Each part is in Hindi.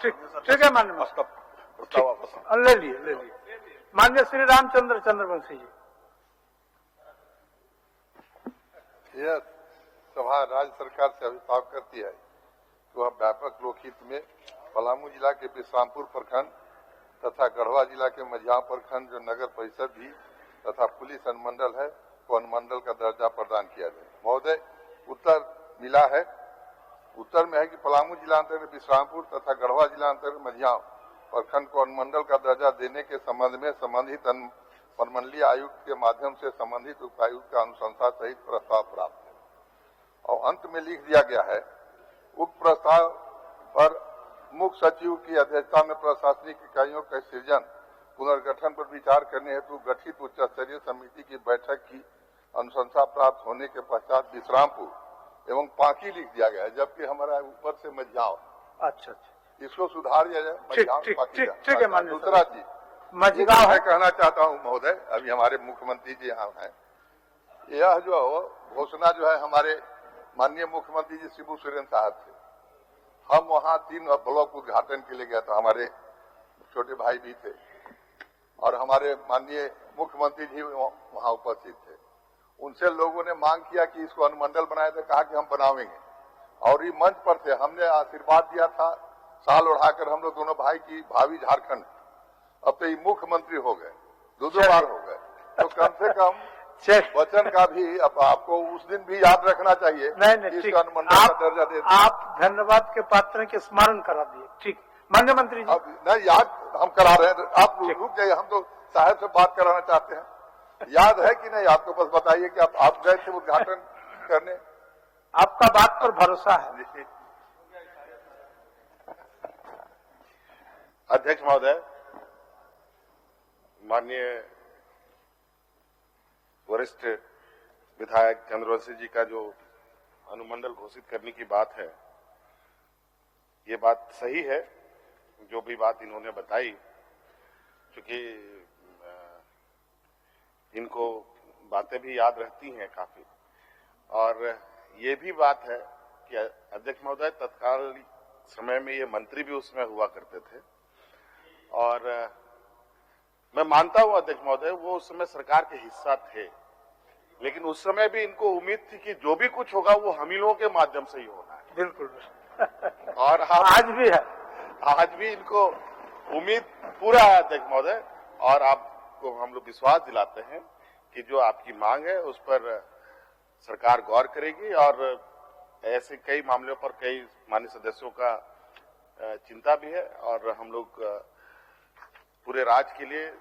ठीक है माननीय प्रस्ताव ले लिए माननीय श्री रामचंद्र चंद्रवंशी जी। यह सभा राज्य सरकार से अभिभाव करती है कि वह व्यापक लोकहित में पलामू जिला के विश्रामपुर प्रखंड तथा गढ़वा जिला के मझियाव प्रखंड जो नगर परिषद भी तथा पुलिस अनुमंडल है को अनुमंडल का दर्जा प्रदान किया जाए। महोदय, उत्तर मिला है। उत्तर में है कि पलामू जिला अंतर्गत विश्रामपुर तथा गढ़वा जिला अंतर्गत मझियाव प्रखंड को अनुमंडल का दर्जा देने के संबंध में संबंधित प्रमंडलीय आयुक्त के माध्यम से संबंधित उपायुक्त का अनुशंसा सहित प्रस्ताव प्राप्त है। और अंत में लिख दिया गया है, उक्त प्रस्ताव पर मुख्य सचिव की अध्यक्षता में प्रशासनिक इकाइयों के सृजन पुनर्गठन पर विचार करने हेतु गठित उच्च स्तरीय समिति की बैठक की अनुशंसा प्राप्त होने के पश्चात विश्रामपुर एवं पांकी लिख दिया गया है, जबकि हमारा ऊपर से मझियाव। अच्छा, इसको सुधार दिया जाए। ठीक है माननीय। दूसरा चीज मझिगांव है, कहना चाहता हूँ महोदय, अभी हमारे मुख्यमंत्री जी यहाँ हैं। यह जो घोषणा जो है हमारे माननीय मुख्यमंत्री जी शिबू सोरेन साहब थे। हम वहाँ 3 ब्लॉक उद्घाटन के लिए गए थे, हमारे छोटे भाई भी थे और हमारे माननीय मुख्यमंत्री जी वहाँ उपस्थित थे। उनसे लोगों ने मांग किया कि इसको अनुमंडल बनाए थे, कहा कि हम बनावेंगे और ये मंच पर थे। हमने आशीर्वाद दिया था साल उड़ाकर हम लोग दोनों भाई की भावी झारखंड। अब तो ये मुख्यमंत्री हो गए, 2 बार हो गए, तो कम से कम वचन का भी आपको उस दिन भी याद रखना चाहिए। नहीं, अनुमंडल का दर्जा दे। आप धन्यवाद के पात्र के स्मरण करा दिए। ठीक, माननीय मंत्री जी। नहीं, याद हम करा रहे हैं, आप रुक जाइए, हम तो साहब से बात कराना चाहते हैं। याद है कि नहीं आपको? बस बताइए कि आप गए थे उद्घाटन करने। आपका बात पर भरोसा है। अध्यक्ष महोदय, माननीय वरिष्ठ विधायक चंद्रवंशी जी का जो अनुमंडल घोषित करने की बात है, ये बात सही है। जो भी बात इन्होंने बताई, क्योंकि इनको बातें भी याद रहती हैं काफी। और ये भी बात है कि अध्यक्ष महोदय, तत्काल समय में ये मंत्री भी उसमें हुआ करते थे और मैं मानता हूं अध्यक्ष महोदय, वो उस समय सरकार के हिस्सा थे, लेकिन उस समय भी इनको उम्मीद थी कि जो भी कुछ होगा वो हम ही लोगों के माध्यम से ही होना है। बिल्कुल। और आज भी है, आज भी इनको उम्मीद पूरा है अध्यक्ष महोदय। और आपको हम लोग विश्वास दिलाते हैं कि जो आपकी मांग है उस पर सरकार गौर करेगी और ऐसे कई मामलों पर कई माननीय सदस्यों का चिंता भी है और हम लोग पूरे राज्य के लिए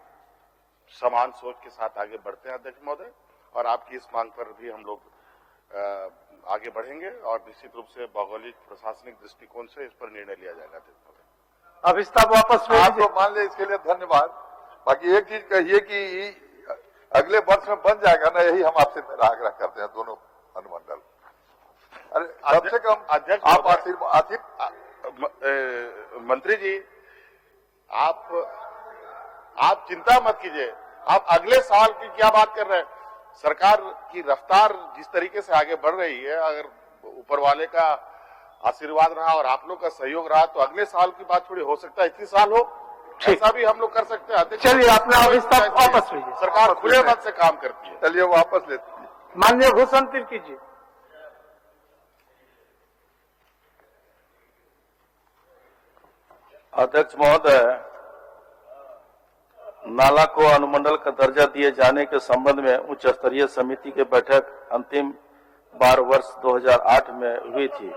समान सोच के साथ आगे बढ़ते हैं अध्यक्ष महोदय। और आपकी इस मांग पर भी हम लोग आगे बढ़ेंगे और निश्चित रूप से भौगोलिक प्रशासनिक दृष्टिकोण से इस पर निर्णय लिया जाएगा अध्यक्ष महोदय। अब इस्ताब वापस आपको मान ले, इसके लिए धन्यवाद। बाकी एक चीज कहिए कि अगले वर्ष में बन जाएगा ना, यही हम आपसे मेरा आग्रह करते हैं दोनों अनुमंडल। अरे कम से कम अध्यक्ष आप आशीर्वाद मंत्री जी, आप चिंता मत कीजिए। आप अगले साल की क्या बात कर रहे हैं? सरकार की रफ्तार जिस तरीके से आगे बढ़ रही है, अगर ऊपर वाले का आशीर्वाद रहा और आप लोग का सहयोग रहा तो अगले साल की बात थोड़ी हो सकता है, इसी साल हो, ऐसा भी हम लोग कर सकते हैं। चलिए, अपना वापस लीजिए। सरकार खुले मन से काम करती है। चलिए वापस लेते हैं। माननीय भूषण तिर्की जी। अध्यक्ष महोदय, नाला को अनुमंडल का दर्जा दिए जाने के संबंध में उच्च स्तरीय समिति की बैठक अंतिम बार वर्ष 2008 में हुई थी।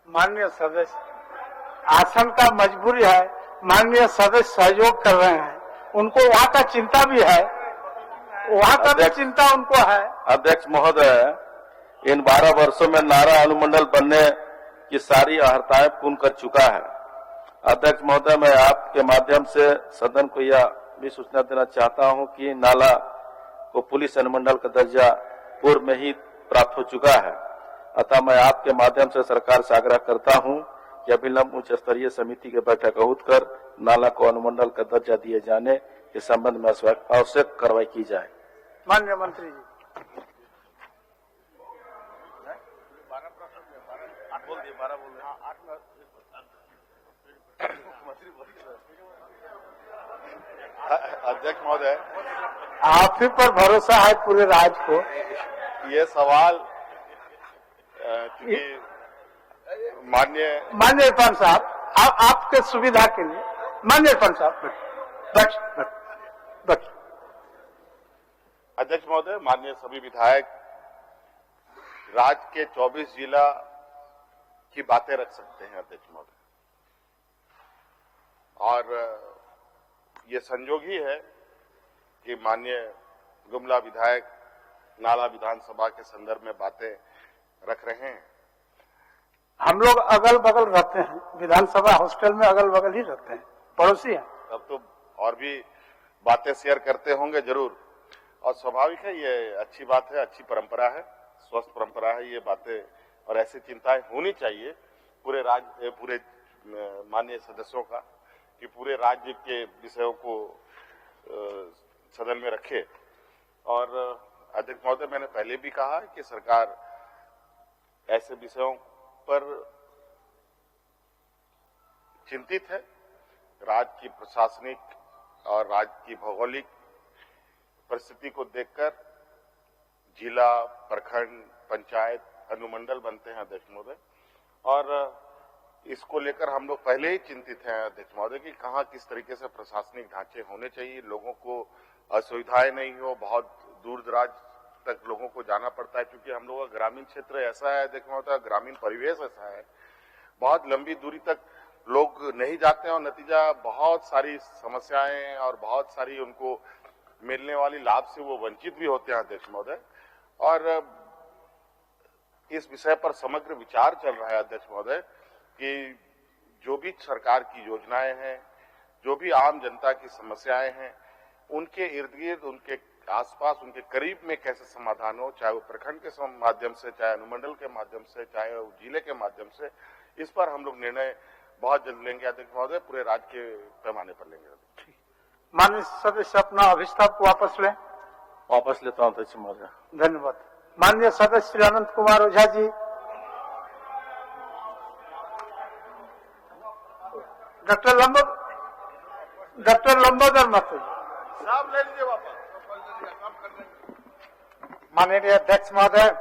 माननीय सदस्य, आसन का मजबूरी है, माननीय सदस्य सहयोग कर रहे हैं, उनको वहाँ का चिंता भी है, वहाँ का भी चिंता उनको है। अध्यक्ष महोदय, इन 12 वर्षों में नाला अनुमंडल बनने की सारी अर्हताएं पूर्ण कर चुका है। अध्यक्ष महोदय, मैं आपके माध्यम से सदन को यह भी सूचना देना चाहता हूं कि नाला को पुलिस अनुमंडल का दर्जा पूर्व में ही प्राप्त हो चुका है। अतः मैं आपके माध्यम से सरकार से आग्रह करता हूं कि अविलंब उच्च स्तरीय समिति की बैठक आहूत कर नाला को अनुमंडल का दर्जा दिए जाने के संबंध में आवश्यक कार्रवाई की जाए। माननीय मंत्री जी। अध्यक्ष महोदय, आप ही पर भरोसा है पूरे राज्य को। ये सवाल चूंकि माननीय इरफान साहब, आपके सुविधा के लिए माननीय इरफान साहब बच। अध्यक्ष महोदय, माननीय सभी विधायक राज्य के 24 जिला की बातें रख सकते हैं अध्यक्ष महोदय, और ये संयोग ही है कि माननीय गुमला विधायक नाला विधानसभा के संदर्भ में बातें रख रहे हैं। हम लोग अगल बगल रहते हैं, विधानसभा हॉस्टल में अगल बगल ही रहते हैं, पड़ोसी हैं। अब तो और भी बातें शेयर करते होंगे जरूर, और स्वाभाविक है, ये अच्छी बात है, अच्छी परंपरा है, स्वस्थ परंपरा है ये बातें, और ऐसी चिंताएं होनी चाहिए पूरे राज्य, पूरे माननीय सदस्यों का, कि पूरे राज्य के विषयों को सदन में रखे। और अध्यक्ष महोदय, मैंने पहले भी कहा कि सरकार ऐसे विषयों पर चिंतित है। राज्य की प्रशासनिक और राज्य की भौगोलिक परिस्थिति को देखकर जिला, प्रखंड, पंचायत, अनुमंडल बनते हैं अध्यक्ष महोदय, और इसको लेकर हम लोग पहले ही चिंतित हैं अध्यक्ष महोदय कि कहाँ किस तरीके से प्रशासनिक ढांचे होने चाहिए, लोगों को असुविधाएं नहीं हो, बहुत दूर दराज तक लोगों को जाना पड़ता है, क्योंकि हम लोग का ग्रामीण क्षेत्र ऐसा है अध्यक्ष महोदय, ग्रामीण परिवेश ऐसा है, बहुत लंबी दूरी तक लोग नहीं जाते हैं, और नतीजा बहुत सारी समस्याएं और बहुत सारी उनको मिलने वाली लाभ से वो वंचित भी होते हैं अध्यक्ष महोदय। और इस विषय पर समग्र विचार चल रहा है अध्यक्ष महोदय कि जो भी सरकार की योजनाएं हैं, जो भी आम जनता की समस्याएं हैं, उनके इर्द गिर्द, उनके आसपास, उनके करीब में कैसे समाधान हो, चाहे वो प्रखंड के माध्यम से, चाहे अनुमंडल के माध्यम से, चाहे वो जिले के माध्यम से, इस पर हम लोग निर्णय बहुत जल्द लेंगे अध्यक्ष महोदय, पूरे राज्य के पैमाने पर लेंगे। माननीय सदस्य अपना अभिस्ताव को वापस लें। वापस लेता हूं अध्यक्ष महोदय। धन्यवाद। माननीय सदस्य श्री अनंत कुमार ओझा जी। डॉक्टर लंबोदर महतो साहब ले लीजिए वापस। माननीय अध्यक्ष महोदय,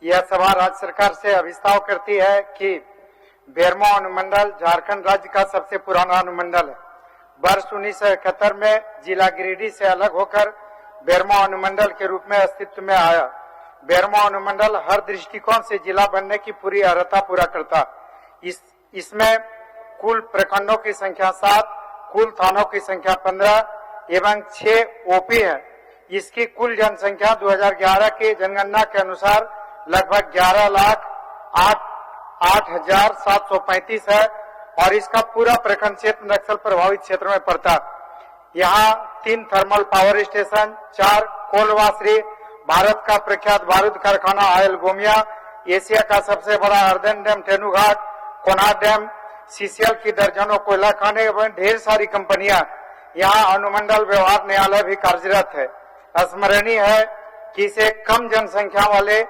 यह सभा राज्य सरकार से अभिस्ताव करती है कि बेरमो अनुमंडल झारखंड राज्य का सबसे पुराना अनुमंडल है। वर्ष 1971 में जिला गिरिडीह से अलग होकर बेरमो अनुमंडल के रूप में अस्तित्व में आया। बेरमो अनुमंडल हर दृष्टिकोण से जिला बनने की पूरी अर्हता पूरा करता। इसमें कुल प्रखंडों की संख्या 7, कुल थानों की संख्या 15 एवं 6 ओपी है। इसकी कुल जनसंख्या 2011 की जनगणना के अनुसार लगभग 11,08,735 है, और इसका पूरा प्रखंड क्षेत्र नक्सल प्रभावित क्षेत्र में पड़ता। यहाँ 3 थर्मल पावर स्टेशन, 4 कोलवासरी, भारत का प्रख्यात बारूद कारखाना आयल गोमिया, एशिया का सबसे बड़ा earthen dam Tenughat, Konar dam, CCL की दर्जनों कोयला खाने एवं ढेर सारी कंपनियां। यहाँ अनुमंडल व्यवहार न्यायालय भी कार्यरत है। स्मरणीय है कि इसे कम जनसंख्या वाले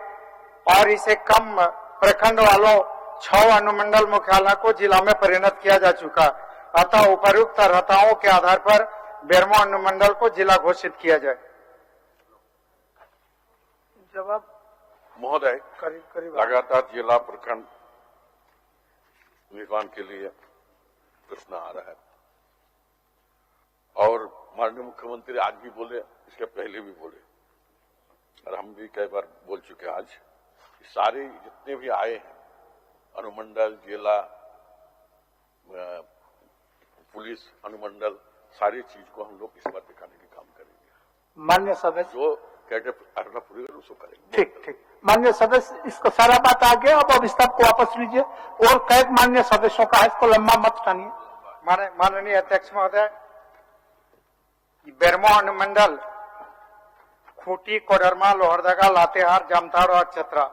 और इसे कम प्रखंड वालों 6 अनुमंडल मुख्यालय को जिला में परिणत किया जा चुका। अतः उपयुक्त अर्हताओं के आधार पर बेरमो अनुमंडल को जिला घोषित किया जाए। जवाब महोदय, करीब लगातार जिला प्रखंड निर्माण के लिए प्रश्न आ रहा है, और माननीय मुख्यमंत्री आज भी बोले, इसके पहले भी बोले, और हम भी कई बार बोल चुके हैं। आज सारे जितने भी आए हैं अनुमंडल, जिला, पुलिस अनुमंडल, सारी चीज को हम लोग इस बार दिखाने की काम करेंगे। माननीय सदस्य जो कैडर अर्हता पूरी कर उसको करेंगे। ठीक। माननीय सदस्य, इसको सारा बात आ गया, अब अभिस्ताव को वापस लीजिए, और कई माननीय सदस्यों का है, इसको लंबा मत टानिए। माननीय अध्यक्ष महोदय, बेरमो अनुमंडल खूंटी, कोडरमा, लोहरदगा, लातेहार, जामताड़ और चतरा,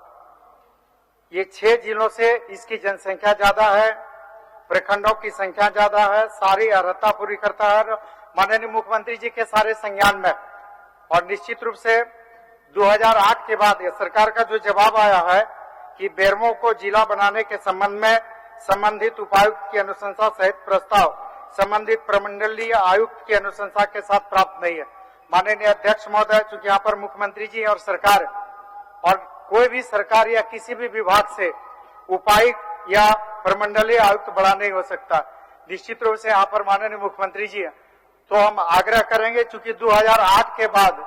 ये 6 जिलों से इसकी जनसंख्या ज्यादा है, प्रखंडों की संख्या ज्यादा है, सारी अर्हता पूरी करता है माननीय मुख्यमंत्री जी के सारे संज्ञान में। और निश्चित रूप से 2008 के बाद ये सरकार का जो जवाब आया है कि बेरमो को जिला बनाने के संबंध में संबंधित उपायुक्त की अनुशंसा सहित प्रस्ताव संबंधित प्रमंडलीय आयुक्त की अनुशंसा के साथ प्राप्त नहीं है। माननीय अध्यक्ष महोदय, चूंकि यहाँ पर मुख्यमंत्री जी और सरकार और कोई भी सरकार या किसी भी विभाग से उपायुक्त या प्रमंडलीय आयुक्त बड़ा नहीं हो सकता। निश्चित रूप से यहाँ पर माननीय मुख्यमंत्री जी हैं, तो हम आग्रह करेंगे, चूंकि 2008 के बाद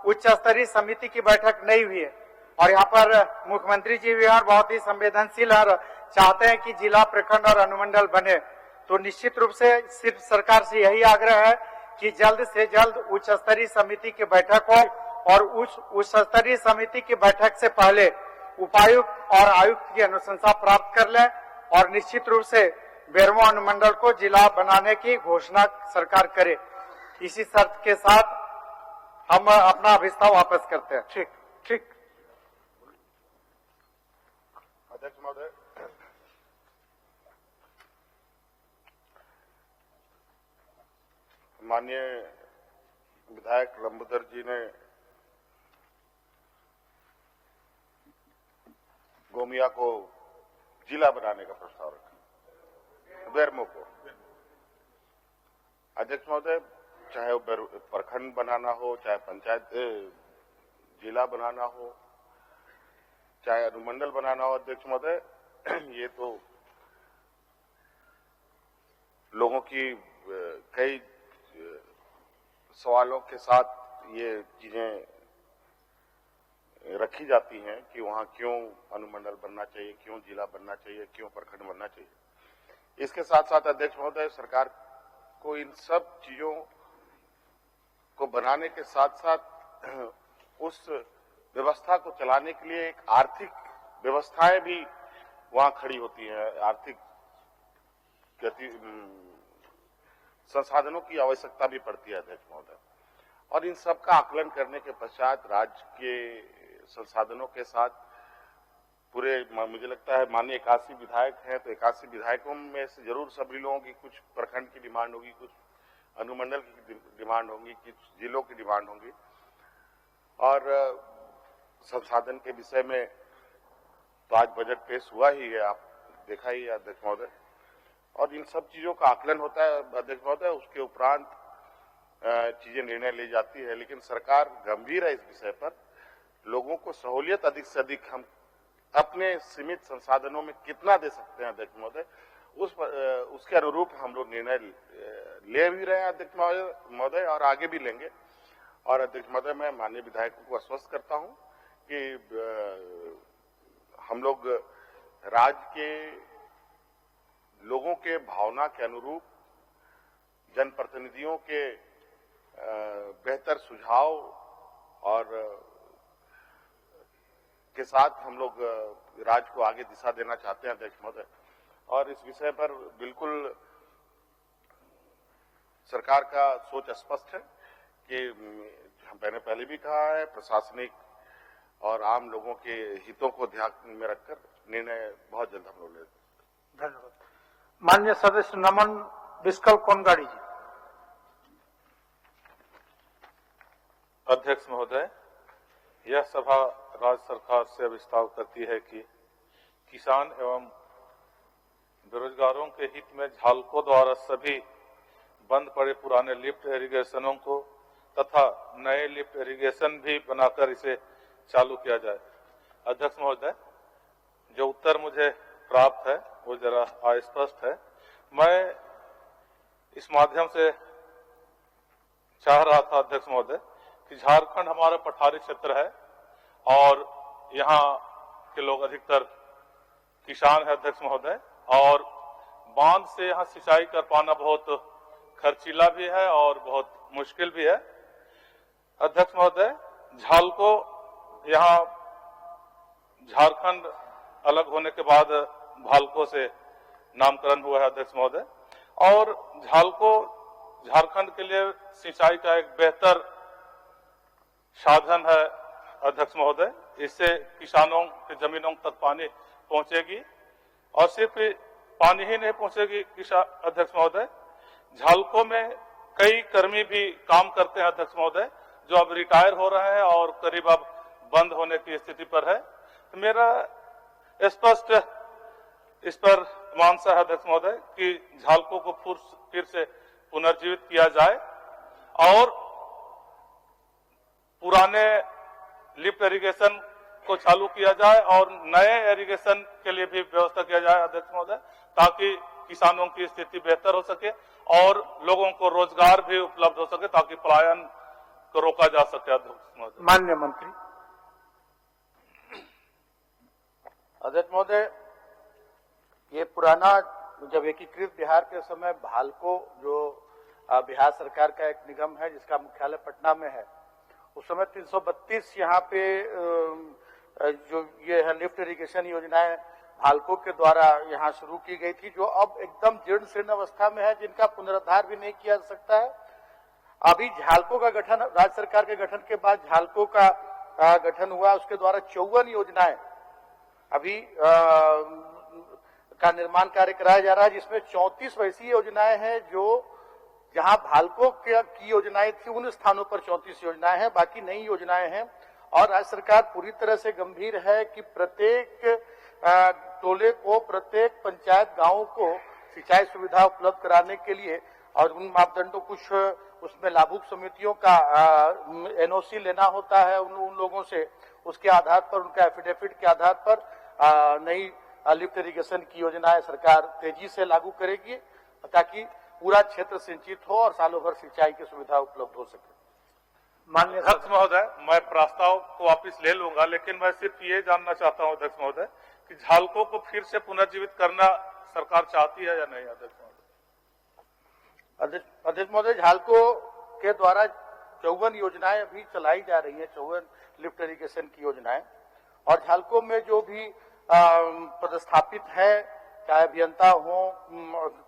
उच्च स्तरीय समिति की बैठक नहीं हुई है और यहाँ पर मुख्यमंत्री जी भी और बहुत ही संवेदनशील और चाहते हैं कि जिला, प्रखंड और अनुमंडल बने, तो निश्चित रूप से सिर्फ सरकार से यही आग्रह है कि जल्द से जल्द उच्च स्तरीय समिति की बैठक हो और उच्च स्तरीय समिति की बैठक से पहले उपायुक्त और आयुक्त की अनुशंसा प्राप्त कर लें और निश्चित रूप से बेरमो अनुमंडल को जिला बनाने की घोषणा सरकार करे। इसी शर्त के साथ हम अपना अभिस्ताव वापस करते हैं। ठीक ठीक। अध्यक्ष महोदय, माननीय विधायक लंबोदर जी ने गोमिया को जिला बनाने का प्रस्ताव रखा, बेरमो को। अध्यक्ष महोदय, चाहे वो प्रखंड बनाना हो, चाहे पंचायत जिला बनाना हो, चाहे अनुमंडल बनाना हो, अध्यक्ष महोदय, ये तो लोगों की कई सवालों के साथ ये चीजें रखी जाती हैं कि वहां क्यों अनुमंडल बनना चाहिए, क्यों जिला बनना चाहिए, क्यों प्रखंड बनना चाहिए। इसके साथ साथ अध्यक्ष महोदय, सरकार को इन सब चीजों को बनाने के साथ साथ उस व्यवस्था को चलाने के लिए एक आर्थिक व्यवस्थाएं भी वहां खड़ी होती हैं। आर्थिक संसाधनों की आवश्यकता भी पड़ती है अध्यक्ष महोदय, और इन सब का आकलन करने के पश्चात राज्य के संसाधनों के साथ पूरे, मुझे लगता है माननीय 81 विधायक हैं, तो 81 विधायकों में से जरूर सभी लोगों की कुछ प्रखंड की डिमांड होगी, कुछ अनुमंडल की डिमांड होंगी, कुछ जिलों की डिमांड होंगी, और संसाधन के विषय में तो आज बजट पेश हुआ ही है, आप देखा ही है अध्यक्ष महोदय, और इन सब चीजों का आकलन होता है अध्यक्ष महोदय। उसके उपरांत चीजें निर्णय ली जाती है, लेकिन सरकार गंभीर है इस विषय पर। लोगों को सहूलियत अधिक से अधिक हम अपने सीमित संसाधनों में कितना दे सकते हैं अध्यक्ष महोदय, उसके अनुरूप हम लोग निर्णय ले भी रहे हैं अध्यक्ष महोदय, और आगे भी लेंगे। और अध्यक्ष महोदय, मैं माननीय विधायकों को आश्वस्त करता हूं कि हम लोग राज्य के लोगों के भावना के अनुरूप जनप्रतिनिधियों के बेहतर सुझाव और के साथ हम लोग राज्य को आगे दिशा देना चाहते हैं अध्यक्ष महोदय, और इस विषय पर बिल्कुल सरकार का सोच स्पष्ट है कि मैंने पहले भी कहा है, प्रशासनिक और आम लोगों के हितों को ध्यान में रखकर निर्णय बहुत जल्द हम लोग लेंगे। धन्यवाद। माननीय सदस्य नमन बिस्कल कोनगाड़ी जी। अध्यक्ष महोदय, यह सभा राज्य सरकार से अभिस्ताव करती है कि किसान एवं बेरोजगारों के हित में झालको द्वारा सभी बंद पड़े पुराने लिफ्ट इरिगेशनों को तथा नए लिफ्ट इरिगेशन भी बनाकर इसे चालू किया जाए। अध्यक्ष महोदय, जो उत्तर मुझे प्राप्त है वो जरा अस्पष्ट है। मैं इस माध्यम से चाह रहा था अध्यक्ष महोदय कि झारखंड हमारा पठारी क्षेत्र है और यहाँ के लोग अधिकतर किसान है अध्यक्ष महोदय, और बांध से यहाँ सिंचाई कर पाना बहुत खर्चीला भी है और बहुत मुश्किल भी है। अध्यक्ष महोदय, झालको यहाँ झारखंड अलग होने के बाद भालको से नामकरण हुआ है अध्यक्ष महोदय, और झालको झारखंड के लिए सिंचाई का एक बेहतर साधन है अध्यक्ष महोदय। इससे किसानों के जमीनों तक पानी पहुंचेगी, और सिर्फ पानी ही नहीं पहुंचेगी अध्यक्ष महोदय, झालको में कई कर्मी भी काम करते हैं अध्यक्ष महोदय, जो अब रिटायर हो रहे हैं और करीब अब बंद होने की स्थिति पर है। तो मेरा स्पष्ट इस पर मानसा है अध्यक्ष महोदय कि झालकों को फिर से पुनर्जीवित किया जाए और पुराने लिफ्ट इरिगेशन को चालू किया जाए और नए इरिगेशन के लिए भी व्यवस्था किया जाए अध्यक्ष महोदय, ताकि किसानों की स्थिति बेहतर हो सके और लोगों को रोजगार भी उपलब्ध हो सके, ताकि पलायन को रोका जा सके अध्यक्ष महोदय। माननीय मंत्री। अध्यक्ष महोदय, ये पुराना जब एकीकृत बिहार के समय भालको जो बिहार सरकार का एक निगम है जिसका मुख्यालय पटना में है, उस समय 332 यहाँ पे जो ये है लिफ्ट इरिगेशन योजनाएं भालको के द्वारा यहाँ शुरू की गई थी, जो अब एकदम जीर्ण शीर्ण अवस्था में है, जिनका पुनरुद्धार भी नहीं किया जा सकता है। अभी झालको का गठन, राज्य सरकार के गठन के बाद झालको का गठन हुआ, उसके द्वारा 54 योजनाएं अभी का निर्माण कार्य कराया जा रहा है, जिसमें 34 वैसी योजनाएं हैं जो जहां भालको की योजनाएं थी उन स्थानों पर 34 योजनाएं हैं, बाकी नई योजनाएं हैं। और राज्य सरकार पूरी तरह से गंभीर है कि प्रत्येक टोले को, प्रत्येक पंचायत गांव को सिंचाई सुविधा उपलब्ध कराने के लिए और उन मापदंडों, कुछ उसमें लाभुक समितियों का एनओसी लेना होता है उन लोगों से, उसके आधार पर, उनका एफिडेविट के आधार पर नई लिफ्ट इरिगेशन की योजनाएं सरकार तेजी से लागू करेगी ताकि पूरा क्षेत्र सिंचित हो और सालों भर सिंचाई की सुविधा उपलब्ध हो सके। माननीय अध्यक्ष महोदय, मैं प्रस्ताव को वापस ले लूंगा, लेकिन मैं सिर्फ ये जानना चाहता हूं अध्यक्ष महोदय कि झालकों को फिर से पुनर्जीवित करना सरकार चाहती है या नहीं अध्यक्ष महोदय? अध्यक्ष महोदय, झालको के द्वारा 54 योजनाएं अभी चलाई जा रही है, 54 लिफ्ट इरिगेशन की योजनाएं, और झालको में जो भी पदस्थापित है, चाहे अभियंता हो,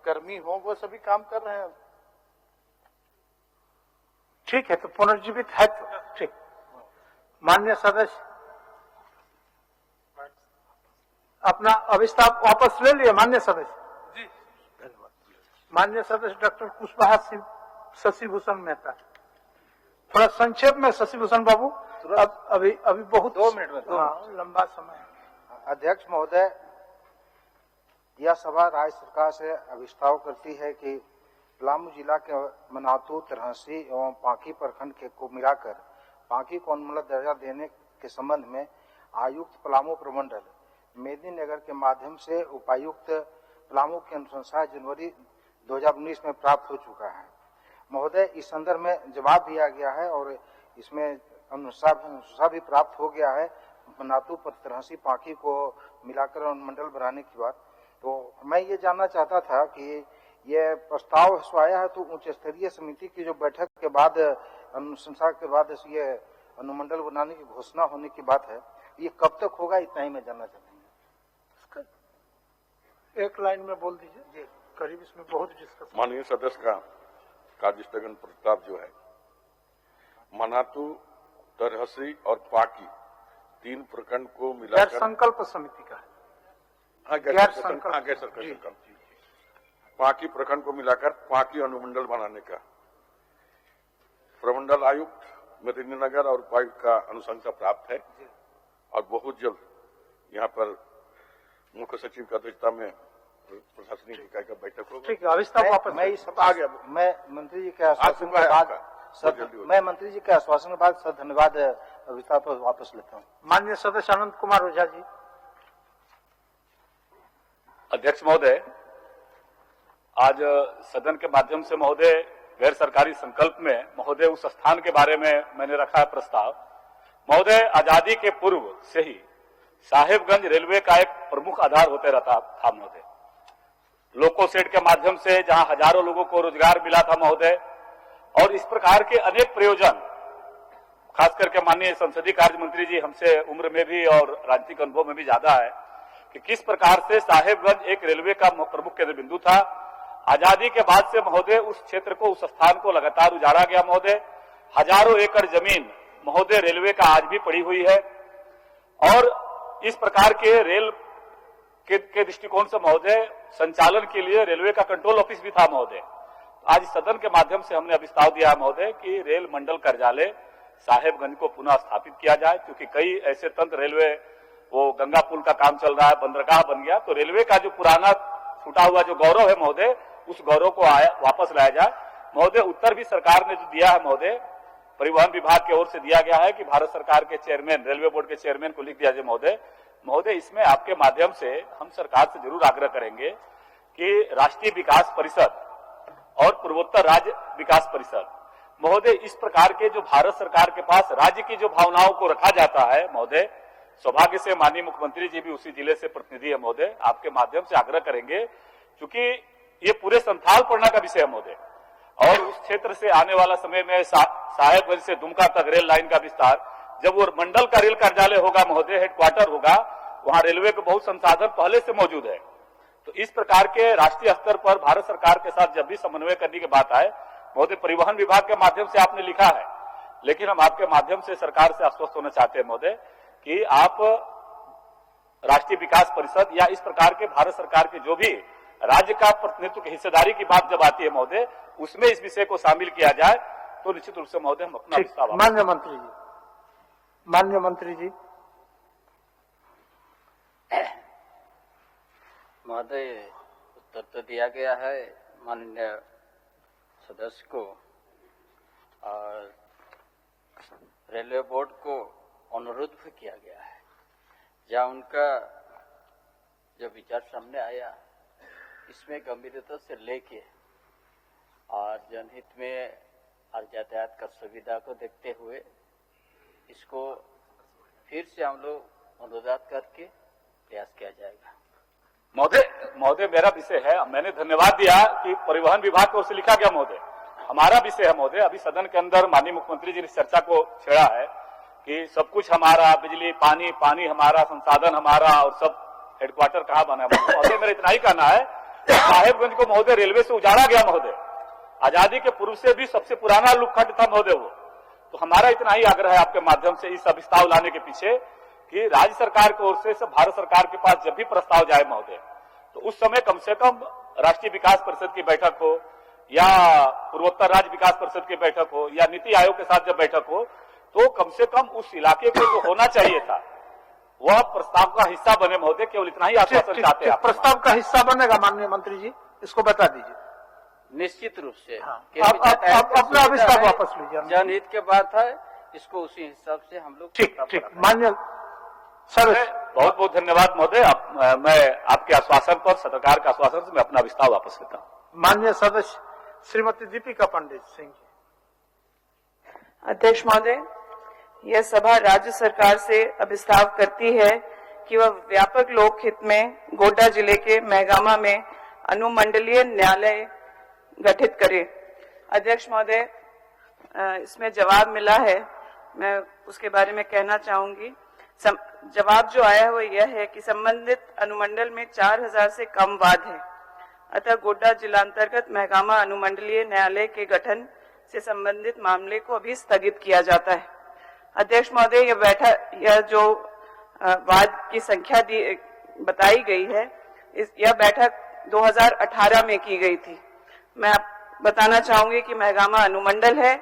कर्मी हो, वो सभी काम कर रहे हैं। ठीक है, तो पुनर्जीवित है तो ठीक। माननीय सदस्य अपना अभिस्ताव वापस ले लिए। माननीय सदस्य जी धन्यवाद। माननीय सदस्य डॉक्टर कुशवाहा सिंह शशिभूषण मेहता, थोड़ा संक्षेप में शशिभूषण बाबू, अब अभी बहुत 2 मिनट में लंबा समय है। अध्यक्ष महोदय, यह सभा राज्य सरकार से अभिस्ताव करती है कि पलामू जिला के मनातू, तरहसी एवं पांकी प्रखंड के को मिलाकर पांकी को अनुमंडल दर्जा देने के संबंध में आयुक्त पलामू प्रमंडल मेदिनीनगर के माध्यम से उपायुक्त पलामू की अनुशंसा जनवरी 2019 में प्राप्त हो चुका है। महोदय, इस संदर्भ में जवाब दिया गया है और इसमें अनुशंसा भी प्राप्त हो गया है मनातू पर तरहसी पांकी को मिलाकर अनुमंडल बनाने की बात। तो मैं ये जानना चाहता था कि ये प्रस्ताव आया है तो उच्च स्तरीय समिति की जो बैठक के बाद, अनुशंसा के बाद ये अनुमंडल बनाने की घोषणा होने की बात है, ये कब तक होगा, इतना ही मैं जानना चाहता हूँ। एक लाइन में बोल दीजिए जी, करीब इसमें बहुत डिस्कस। माननीय सदस्य का कार्य स्थगन प्रस्ताव जो है मनातू, तरहसी और पाकी 3 प्रखंड को मिलाकर संकल्प समिति का है। गैर संकल्प पाकी प्रखंड को मिलाकर पाकी अनुमंडल बनाने का प्रमंडल आयुक्त मेदिनीनगर और उपायुक्त का अनुशंसा प्राप्त है और बहुत जल्द यहाँ पर मुख्य सचिव की अध्यक्षता में प्रशासनिक इकाई का बैठक होगा। ठीक है, अभिस्ताव वापस। मैं इस आ गया। मैं मंत्री जी के आश्वासन के बाद सर धन्यवाद, अभिस्ताव पर वापस लेता हूँ। माननीय सदस्य अनंत कुमार ओझा जी। अध्यक्ष महोदय, आज सदन के माध्यम से महोदय गैर सरकारी संकल्प में महोदय उस स्थान के बारे में मैंने रखा है प्रस्ताव। महोदय, आजादी के पूर्व से ही साहेबगंज रेलवे का एक प्रमुख आधार होते रहता था महोदय। लोको सेट के माध्यम से जहां हजारों लोगों को रोजगार मिला था महोदय, और इस प्रकार के अनेक प्रयोजन, खास करके माननीय संसदीय कार्य मंत्री जी हमसे उम्र में भी और राजनीतिक अनुभव में भी ज्यादा है कि किस प्रकार से साहेबगंज एक रेलवे का प्रमुख केंद्र बिंदु था। आजादी के बाद से महोदय उस क्षेत्र को, उस स्थान को लगातार उजाड़ा गया महोदय। हजारों एकड़ जमीन महोदय रेलवे का आज भी पड़ी हुई है, और इस प्रकार के रेल के दृष्टिकोण से महोदय संचालन के लिए रेलवे का कंट्रोल ऑफिस भी था महोदय। आज सदन के माध्यम से हमने अभिस्ताव दिया है महोदय कि रेल मंडल कार्यालय साहेबगंज को पुनः स्थापित किया जाए, क्योंकि कई ऐसे तंत्र रेलवे वो गंगा पुल का काम चल रहा है, बंदरगाह बन गया, तो रेलवे का जो पुराना छूटा हुआ जो गौरव है महोदय, उस गौरव को वापस लाया जाए। महोदय, उत्तर भी सरकार ने जो दिया है महोदय, परिवहन विभाग की ओर से दिया गया है कि भारत सरकार के चेयरमैन, रेलवे बोर्ड के चेयरमैन को लिख दिया जाए महोदय, इसमें आपके माध्यम से हम सरकार से जरूर आग्रह करेंगे कि राष्ट्रीय विकास परिषद और पूर्वोत्तर राज्य विकास परिषद महोदय, इस प्रकार के जो भारत सरकार के पास राज्य की जो भावनाओं को रखा जाता है महोदय, सौभाग्य से माननीय मुख्यमंत्री जी भी उसी जिले से प्रतिनिधि है महोदय, आपके माध्यम से आग्रह करेंगे, क्योंकि ये पूरे संथाल पढ़ना का विषय है महोदय, और उस क्षेत्र से आने वाला समय में साहेबगंज से दुमका तक रेल लाइन का विस्तार, जब वो मंडल का रेल कार्यालय होगा महोदय, हेडक्वार्टर होगा, वहां रेलवे के बहुत संसाधन पहले से मौजूद है। तो इस प्रकार के राष्ट्रीय स्तर पर भारत सरकार के साथ जब भी समन्वय करने की बात आए महोदय, परिवहन विभाग के माध्यम से आपने लिखा है, लेकिन हम आपके माध्यम से सरकार से आश्वस्त होना चाहते हैं महोदय कि आप राष्ट्रीय विकास परिषद या इस प्रकार के भारत सरकार के जो भी राज्य का प्रतिनिधित्व की हिस्सेदारी की बात जब आती है महोदय, उसमें इस विषय को शामिल किया जाए तो निश्चित रूप से महोदय हम अपना विस्तार। माननीय मंत्री जी महोदय, उत्तर तो दिया गया है माननीय सदस्य को, और रेलवे बोर्ड को अनुरोध भी किया गया है, जहाँ उनका जो विचार सामने आया इसमें गंभीरता से लेके और जनहित में और यातायात का सुविधा को देखते हुए इसको फिर से हम लोग अनुरोध करके प्रयास किया जाएगा। महोदय, मेरा विषय है, मैंने धन्यवाद दिया कि परिवहन विभाग की ओर से लिखा गया महोदय, हमारा विषय है महोदय, अभी सदन के अंदर माननीय मुख्यमंत्री जी ने चर्चा को छेड़ा है कि सब कुछ हमारा, बिजली, पानी हमारा, संसाधन हमारा, और सब हेडक्वार्टर कहाँ बना है महोदय। मेरा इतना ही कहना है, साहेबगंज को महोदय रेलवे से उजाड़ा गया महोदय, आजादी के पूर्व से भी सबसे पुराना लुकखंड था महोदय वो। तो हमारा इतना ही आग्रह है आपके माध्यम से इस प्रस्ताव लाने के पीछे कि राज्य सरकार की ओर से भारत सरकार के पास जब भी प्रस्ताव जाए महोदय, तो उस समय कम से कम राष्ट्रीय विकास परिषद की बैठक हो या पूर्वोत्तर राज्य विकास परिषद की बैठक हो या नीति आयोग के साथ जब बैठक हो, तो कम से कम उस इलाके को जो होना चाहिए था वह प्रस्ताव का हिस्सा बने महोदय। केवल इतना ही आश्वासन चाहते हैं। प्रस्ताव का हिस्सा बनेगा माननीय मंत्री जी, इसको बता दीजिए। निश्चित रूप से अपना विस्तार वापस लीजिए। जनहित के बात है, इसको उसी हिसाब से हम लोग ठीक मान्य सर, बहुत बहुत धन्यवाद महोदय। मैं आपके आश्वासन पर, सरकार के आश्वासन से मैं अपना विस्तार वापस लेता हूँ। माननीय सदस्य श्रीमती दीपिका पंडित सिंह जी। अध्यक्ष महोदय, यह सभा राज्य सरकार से अभिस्ताव करती है कि वह व्यापक लोक हित में गोड्डा जिले के महगामा में अनुमंडलीय न्यायालय गठित करे। अध्यक्ष महोदय, इसमें जवाब मिला है, मैं उसके बारे में कहना चाहूंगी। जवाब जो आया है वो यह है कि संबंधित अनुमंडल में 4000 से कम वाद है, अतः गोड्डा जिलांतर्गत महगामा अनुमंडलीय न्यायालय के गठन से संबंधित मामले को अभी स्थगित किया जाता है। अध्यक्ष महोदय, यह जो वाद की संख्या बताई गई है, यह बैठक 2018 में की गई थी। मैं बताना चाहूंगी कि महगामा अनुमंडल है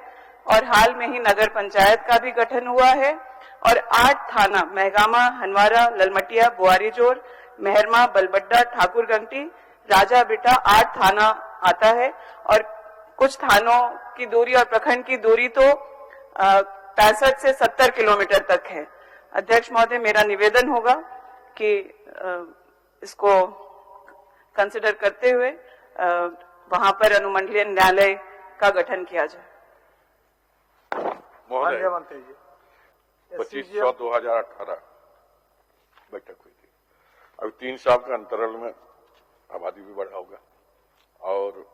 और हाल में ही नगर पंचायत का भी गठन हुआ है और 8 थाना महगामा, हनवारा, ललमटिया, बुआरीजोर, मेहरमा, बलबड्डा, ठाकुरगंटी, राजा बेटा 8 थाना आता है और कुछ थानों की दूरी और प्रखंड की दूरी तो 65 से 70 किलोमीटर तक है। अध्यक्ष महोदय, मेरा निवेदन होगा कि इसको कंसिडर करते हुए वहां पर अनुमंडलीय न्यायालय का गठन किया जाए। महोदय, मंत्री जी, 25/6/2018 बैठक हुई थी। अभी 3 साल का अंतराल में आबादी भी बढ़ा होगा और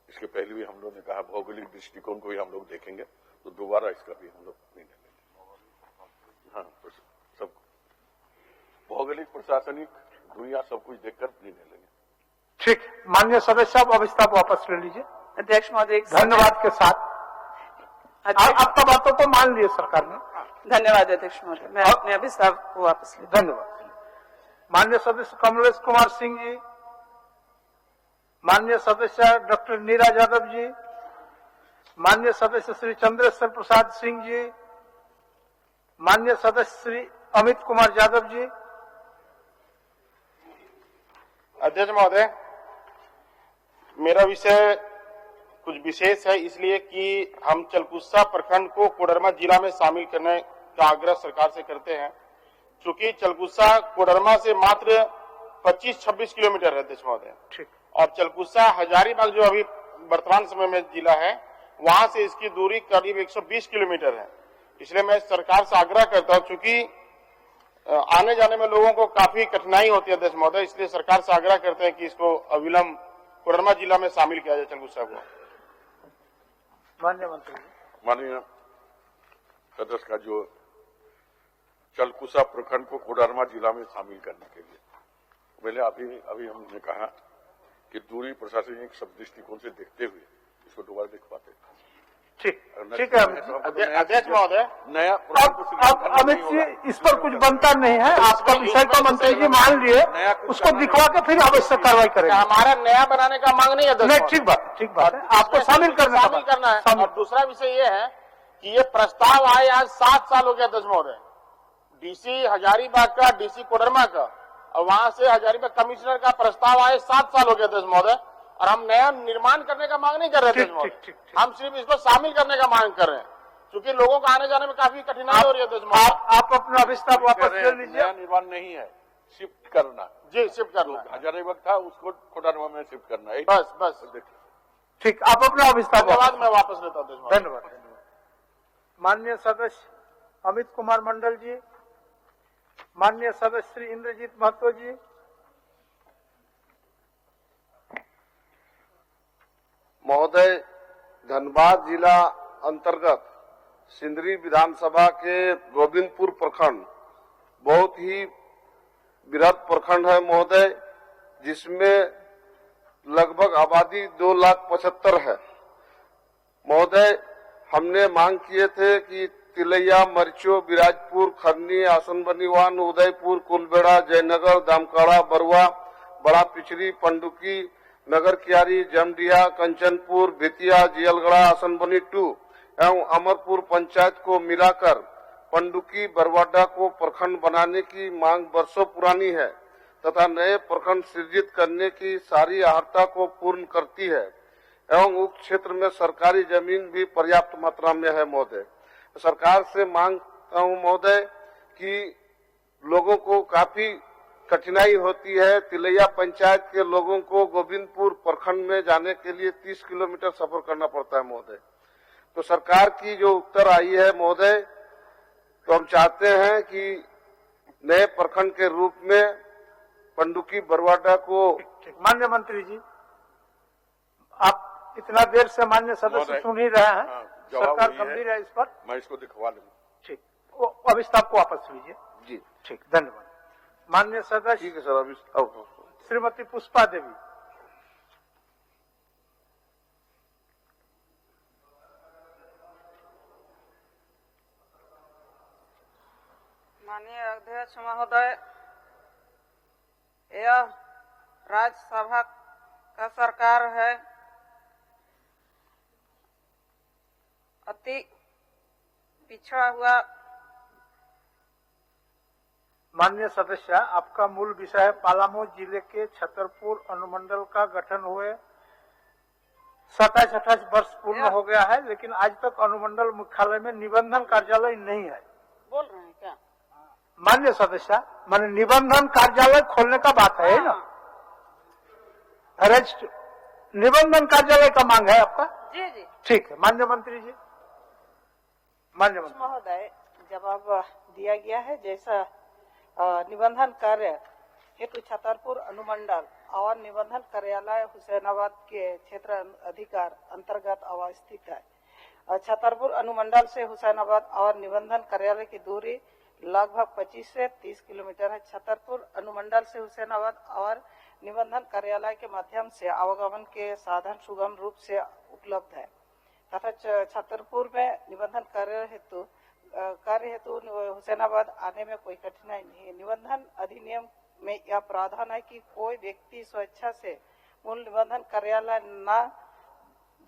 इसके पहले भी हम लोग ने कहा भौगोलिक दृष्टिकोण को भी हम लोग देखेंगे, तो दोबारा इसका भी हम लोग निर्णय लेंगे। हाँ, सब भौगोलिक, प्रशासनिक, दुनिया सब कुछ देखकर निर्णय लेंगे। ठीक, माननीय सदस्य साहब अभिस्ताव वापस ले लीजिए। अध्यक्ष महोदय, धन्यवाद के साथ आपका बातों को मान लिए सरकार ने। धन्यवाद अध्यक्ष महोदय, मैं अपने अभिस्ताव को वापस ले। धन्यवाद। माननीय सदस्य कमलेश कुमार सिंह जी, माननीय सदस्य डॉक्टर नीरज यादव जी, माननीय सदस्य श्री चंद्रेश्वर प्रसाद सिंह जी, माननीय सदस्य श्री अमित कुमार यादव जी। अध्यक्ष महोदय, मेरा विषय कुछ विशेष है, इसलिए कि हम चलकुस्सा प्रखंड को कोडरमा जिला में शामिल करने का आग्रह सरकार से करते हैं। चूंकि चलकुस्सा कोडरमा से मात्र 25-26 किलोमीटर है अध्यक्ष महोदय, ठीक। और चलकुस्सा हजारीबाग जो अभी वर्तमान समय में जिला है, वहां से इसकी दूरी करीब 120 किलोमीटर है। इसलिए मैं सरकार से आग्रह करता हूं, चूंकि आने जाने में लोगों को काफी कठिनाई होती है अध्यक्ष महोदय, इसलिए सरकार से आग्रह करते हैं कि इसको अविलंब कोडरमा जिला में शामिल किया जाए चलकुस्सा को। माननीय मंत्री। माननीय सदस्य का जो चलकुस्सा प्रखंड को कोडरमा जिला में शामिल करने के लिए पहले अभी हमने कहा कि दूरी प्रशासनिक सब दृष्टिकोण से देखते हुए इसको दोबारा देख पाते। ठीक है अध्यक्ष महोदय, नया अब अमित जी इस पर कुछ बनता नहीं है, आपका विषय तो मंत्री जी मान लिए, उसको दिखवा के फिर आवश्यक कार्रवाई करेंगे। हमारा नया बनाने का मांग नहीं है नहीं, ठीक बात है, आपको शामिल करना है। और दूसरा विषय ये है कि ये प्रस्ताव आए आज 7 साल हो गया अध्यक्ष महोदय, डीसी हजारीबाग का, डीसी कोडरमा का, और वहां से हजारीबाग कमिश्नर का प्रस्ताव आए 7 साल हो गया अध्यक्ष महोदय, और हम नया निर्माण करने का मांग नहीं कर रहे थे, हम सिर्फ इसको शामिल करने का मांग कर रहे हैं, क्योंकि लोगों को आने जाने में काफी कठिनाई हो रही है। आप अपना विस्तार वापस ले लीजिए। नया निर्माण नहीं है, शिफ्ट करना। जी, शिफ्ट करना। हजारीबाग था उसको कोडरमा में शिफ्ट करना है। बस ठीक, आप अपना विस्तार। धन्यवाद, मैं वापस लेता हूँ। धन्यवाद। माननीय सदस्य अमित कुमार मंडल जी, माननीय सदस्य श्री इंद्रजीत महतो जी। महोदय, धनबाद जिला अंतर्गत सिंदरी विधानसभा के गोविंदपुर प्रखंड बहुत ही बृहद प्रखंड है महोदय, जिसमें लगभग आबादी 2,75,000 है। महोदय, हमने मांग किए थे कि तिलैया, मरचो, बिराजपुर, खरनी, आसनबनीवान, उदयपुर, कुलबेड़ा, जयनगर, दामकाड़ा, बरुआ, बड़ा पिछड़ी, पंडुकी, नगर कियारी, जमडिया, कंचनपुर, भितिया, जियलगढ़ा, आसनबनी 2 एवं अमरपुर पंचायत को मिलाकर पंडुकी बरवाडा को प्रखंड बनाने की मांग वर्षों पुरानी है तथा नए प्रखंड सृजित करने की सारी अहर्ता को पूर्ण करती है एवं उक्त क्षेत्र में सरकारी जमीन भी पर्याप्त मात्रा में है। महोदय, सरकार से मांगता हूँ महोदय कि लोगों को काफी कठिनाई होती है। तिलैया पंचायत के लोगों को गोविंदपुर प्रखंड में जाने के लिए 30 किलोमीटर सफर करना पड़ता है महोदय। तो सरकार की जो उत्तर आई है महोदय, तो हम चाहते हैं कि नए प्रखंड के रूप में पंडुकी बरवाडा को। माननीय मंत्री जी, आप इतना देर से माननीय सदस्य सुन ही रहे हैं, सरकार गंभीर है इस पर। मैं इसको दिखवा लूँ। ठीक, अब इस को वापस लीजिए। जी ठीक, धन्यवाद। माननीय सदस्य। ठीक है सर, अभी श्रीमती पुष्पा देवी। माननीय अध्यक्ष महोदय, यह राज्यसभा का सरकार है, अति पिछड़ा हुआ। माननीय सदस्य, आपका मूल विषय है पलामू जिले के छतरपुर अनुमंडल का गठन हुए 27-28 वर्ष पूर्ण हो गया है, लेकिन आज तक अनुमंडल मुख्यालय में निबंधन कार्यालय नहीं है। बोल रहे हैं क्या? माननीय सदस्य, माने निबंधन कार्यालय खोलने का बात है ना? निबंधन कार्यालय का मांग है आपका? जी जी, ठीक है। माननीय मंत्री जी। माननीय मंत्री महोदय, जवाब दिया गया है। जैसा निबंधन कार्य हेतु छतरपुर अनुमंडल और निबंधन कार्यालय हुसैनाबाद के क्षेत्र अधिकार अंतर्गत अवस्थित है। छतरपुर अनुमंडल से हुसैनाबाद और निबंधन कार्यालय की दूरी लगभग 25 से 30 किलोमीटर है। छतरपुर अनुमंडल से हुसैनाबाद और निबंधन कार्यालय के माध्यम से आवागमन के साधन सुगम रूप से उपलब्ध है तथा छतरपुर में निबंधन कार्य हेतु हुसैनाबाद आने में कोई कठिनाई नहीं है। निबंधन अधिनियम में यह प्रावधान है कि कोई व्यक्ति स्वेच्छा से मूल निबंधन कार्यालय न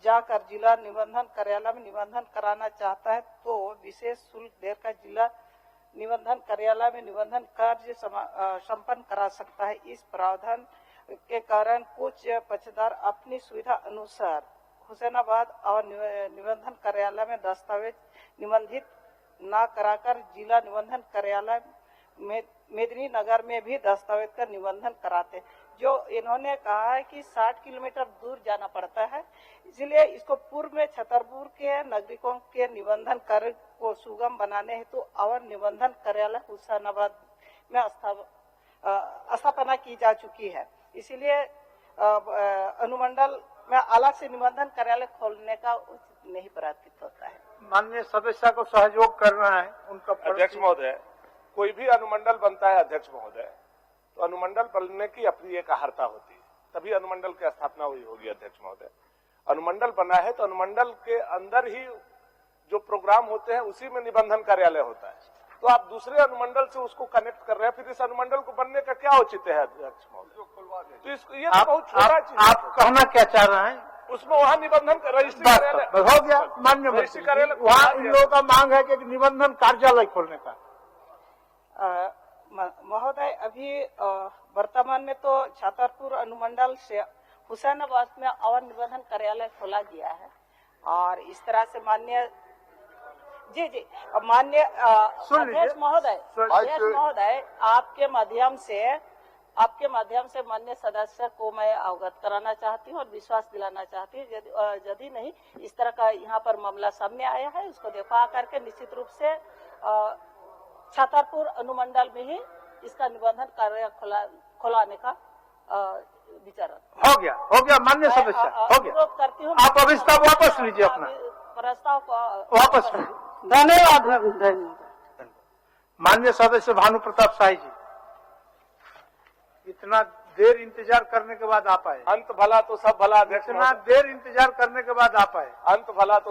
जाकर जिला निबंधन कार्यालय में निबंधन कराना चाहता है तो विशेष शुल्क देकर जिला निबंधन कार्यालय में निबंधन कार्य संपन्न करा सकता है। इस प्रावधान के कारण कुछ पक्षधर अपनी सुविधा अनुसार हुसैनाबाद और निबंधन कार्यालय में दस्तावेज निबंधित न कराकर जिला निबंधन कार्यालय मेदिनीनगर में भी दस्तावेज का निबंधन कराते, जो इन्होंने कहा है कि 60 किलोमीटर दूर जाना पड़ता है। इसलिए इसको पूर्व में छतरपुर के नागरिकों के निबंधन कार्य को सुगम बनाने हेतु अवर निबंधन कार्यालय हुसैनाबाद में स्थापना की जा चुकी है। इसलिए अनुमंडल में अलग से निबंधन कार्यालय खोलने का उचित नहीं प्रतीत होता है। माननीय सदस्य को सहयोग करना है उनका। अध्यक्ष महोदय, कोई भी अनुमंडल बनता है अध्यक्ष महोदय, तो अनुमंडल बनने की अपनी एक अर्हता होती है, तभी अनुमंडल की स्थापना हुई होगी। अध्यक्ष महोदय, अनुमंडल बना है तो अनुमंडल के अंदर ही जो प्रोग्राम होते हैं उसी में निबंधन कार्यालय होता है, तो आप दूसरे अनुमंडल से उसको कनेक्ट कर रहे हैं, फिर इस अनुमंडल को बनने का क्या औचित्य है अध्यक्ष महोदय? तो इसको ये तो बहुत छोटा चीज। आप कहना क्या चाह रहे हैं? उसमें वहाँ निबंधन रजिस्ट्री कार्यालय हो गया। मान्य रजिस्ट्री कार्यालय वहाँ इन लोगों का मांग है कि निबंधन कार्यालय खोलने का। महोदय, अभी वर्तमान में तो छतरपुर अनुमंडल से हुसैनाबाद में अवर निबंधन कार्यालय खोला गया है, और इस तरह से माननीय माननीय अध्यक्ष महोदय, आपके माध्यम से माननीय सदस्य को मैं अवगत कराना चाहती हूँ और विश्वास दिलाना चाहती हूँ, यदि नहीं इस तरह का यहाँ पर मामला सामने आया है, उसको देखा करके निश्चित रूप से छतरपुर अनुमंडल में ही इसका निबंधन कार्य खोलाने का विचार हो गया। मान्य सदस्य हो गया। करती हूँ, आप प्रस्ताव वापस लीजिए, अपना प्रस्ताव को वापस लीजिए। धन्यवाद। माननीय सदस्य भानु प्रताप शाही जी, इतना देर इंतजार करने के बाद आप आए। अंत भला तो सब भला। इतना देर इंतजार करने के बाद आप आए। अंत भला तो